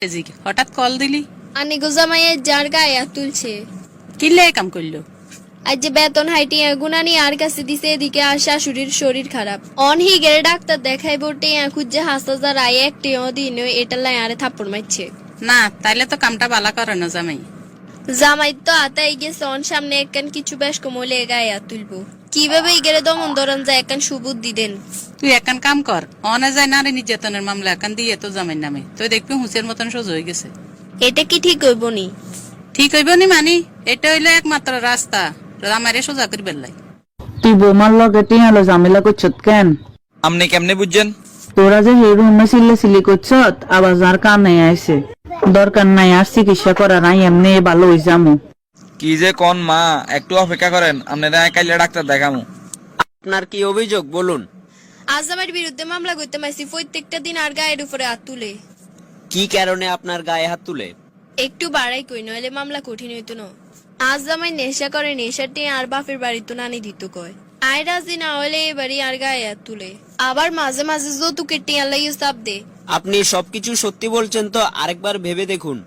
হঠাৎ কল দিলি? আনি গোজামাইয়ে যার গায়ে হাত তুলছে। কিল্লে কাম করলো? আজ যে বেতন হাইটিয়া গুনানি আর কাছে দিছে, এদিকে আর শাশুড়ির শরীর খারাপ। অনহি গেলে ডাক্তার দেখাই বটে খুঁজে হাসা রায় একটি দিন এটা লাই আরে থাপ্পড় মারছে। না তাইলে তো কামটা বালা করে না জামাই। জামাই তো আতাই গেছে অন সামনে একখান কিছু বেশ কমলে গায়ে হাত তুলবো কিভাবে গেলে দমন ধরন যায় একখান সুবুদ্ধি দেন। তুই একখান কাম কর, অনে যায় নারী নির্যাতনের মামলা একখান দিয়ে তো জামাই নামে, তুই দেখবি হুঁচের মতন সোজা হয়ে গেছে। এটা কি ঠিক হইব নি? ঠিক হইব নি মানি, এটা হইলো একমাত্র রাস্তা আমারে সোজা করি বেললাই। তুই বৌমার লগে টিয়ালো ঝামেলা করছত কেন? আপনি কেমনে বুঝছেন? তোরা যে সেই রুমে সিল্লি করছত আবার যার কানে আইছে, দরকার নাই আর চিকিৎসা করার, নাই এমনি ভালো হই যামু। কি যে কোন মা, একটু অপেক্ষা করেন, আপনারা কাইলে ডাক্তার দেখামু। আপনার কি অভিযোগ বলুন? আজ আমার বিরুদ্ধে মামলা করতে মাইছি প্রত্যেকটা দিন আর গায়ের উপরে হাত তুলে। কি কারণে আপনার গায়ে হাত তুলে? একটু বাড়াই কই নইলে মামলা কঠিন হইতো না। আজ জামাই নেশা করে, নেশাটি আর বাপের বাড়ি তো নানি দিত কয়। আয় রাজি না হলে এবারই আর গায়ে হাত তুলে, আবার মাঝে মাঝে যৌতুকের টিয়া লাগিয়ে চাপ দে। আপনি সবকিছু সত্যি বলছেন তো আরেকবার ভেবে দেখুন,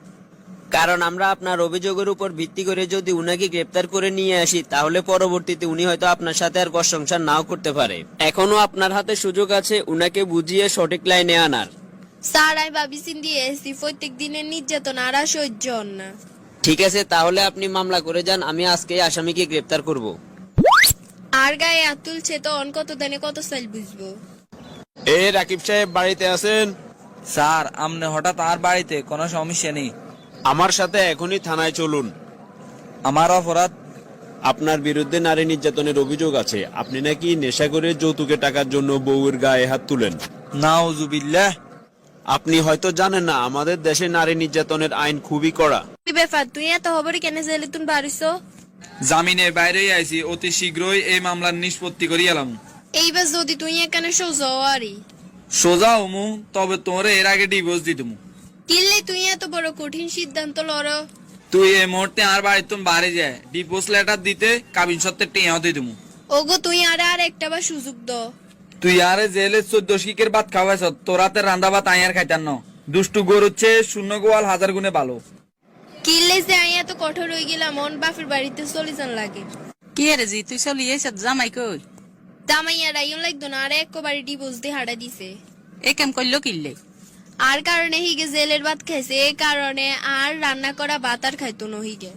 কারণ আমরা আপনার অভিযোগের উপর ভিত্তি করে যদি উনাকে গ্রেপ্তার করে নিয়ে আসি তাহলে পরবর্তীতে উনি হয়তো আপনার সাথে আর ঘর সংসার নাও করতে পারে। এখনো আপনার হাতে সুযোগ আছে উনাকে বুঝিয়ে সঠিক লাইনে আনার। স্যার আমি ভাবিছিন দিয়ে এসি প্রত্যেক দিনের নির্যাতন আর সহ্য হন না। ঠিক আছে, তাহলে আপনি মামলা করে যান, আমি আজকে আসামিকে গ্রেপ্তার করব। আর গায়ে হাত তুলছে তো অন কত দানে কত সাইল বুঝবো। রাকিব সাহেব বাড়িতে আছেন? স্যার আপনি হঠাৎ আর বাড়িতে, কোনো সমস্যা নেই। আমার সাথে এখনই থানায় চলুন। আমার অপরাধ? আপনার বিরুদ্ধে নারী নির্যাতনের অভিযোগ আছে। আপনি নাকি নেশা করে যৌতুকের টাকার জন্য বউয়ের গায়ে হাত তুলেন। নাউজুবিল্লাহ। আপনি হয়তো জানেন না, আমাদের দেশে নারী নির্যাতনের আইন খুবই কড়া। কি ব্যাপার, তুই এত খবরে কেন জেলে তুন বাড়িছো? জামিনের বাইরেই আইছি, অতি শীঘ্রই এই মামলার নিষ্পত্তি করি এলাম। এইবার যদি তুই এখানে সোজা আরি সোজা হমু, তবে তোরে এর আগে ডিভোর্স দিতমু। কিনলে তুই এত বড় কঠিন সিদ্ধান্ত লড়? তুই এই মুহূর্তে আর বাড়ি তুমি বাড়ি যায় ডিভোর্স লেটার দিতে, কাবিন সত্ত্বের টেয়াও দিতমু। ওগো তুই আরে আর একটা বার সুযোগ দ। তুই আরে জেলে 14 শিকের ভাত খাওয়াইছ, তোরাতে রান্দা ভাত আইয়ার খাইতান ন। দুষ্টু গরু হচ্ছে শূন্য গোয়াল হাজার গুণে ভালো। কিনলে যে আই এত কঠোর হয়ে গেলাম মন বাপের বাড়িতে চলে যান লাগে। কি রে জি, তুই চলি এসে জামাই কই? দামাইয়া রাইও লাগতো না, আর এক বাড়ি ডিভোর্স দিয়ে হারা দিছে। এ কাম করলো কিল্লে? আর কারণে হিগে জেলের ভাত খাইছে, এই কারণে আর রান্না করা ভাত আর খাইতো না হিগে।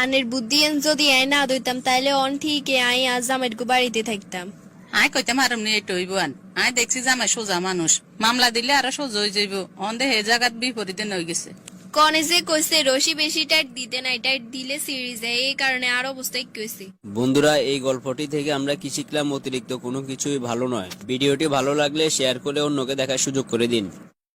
আনের বুদ্ধি যদি আই না দইতাম তাইলে অন ঠিকই আই আজ জামাইর গো বাড়িতে থাকতাম। আয় কইতাম হারম নি এটা হইব আন। আয় দেখছি জামাই সোজা মানুষ, মামলা দিলে আরো সোজা হয়ে যাইব। অন্ধে হে জায়গাত বিপরীতে নই গেছে। কনে যে কইছে রশি বেশি টাইট দিতে নাই, টাইট দিলে সিঁড়ি যায়, এই কারণে আর অবস্থা কইছে। বন্ধুরা, এই গল্পটি থেকে আমরা কি শিখলাম? অতিরিক্ত কোনো কিছুই ভালো নয়। ভিডিওটি ভালো লাগলে শেয়ার করে অন্যকে দেখার সুযোগ করে দিন।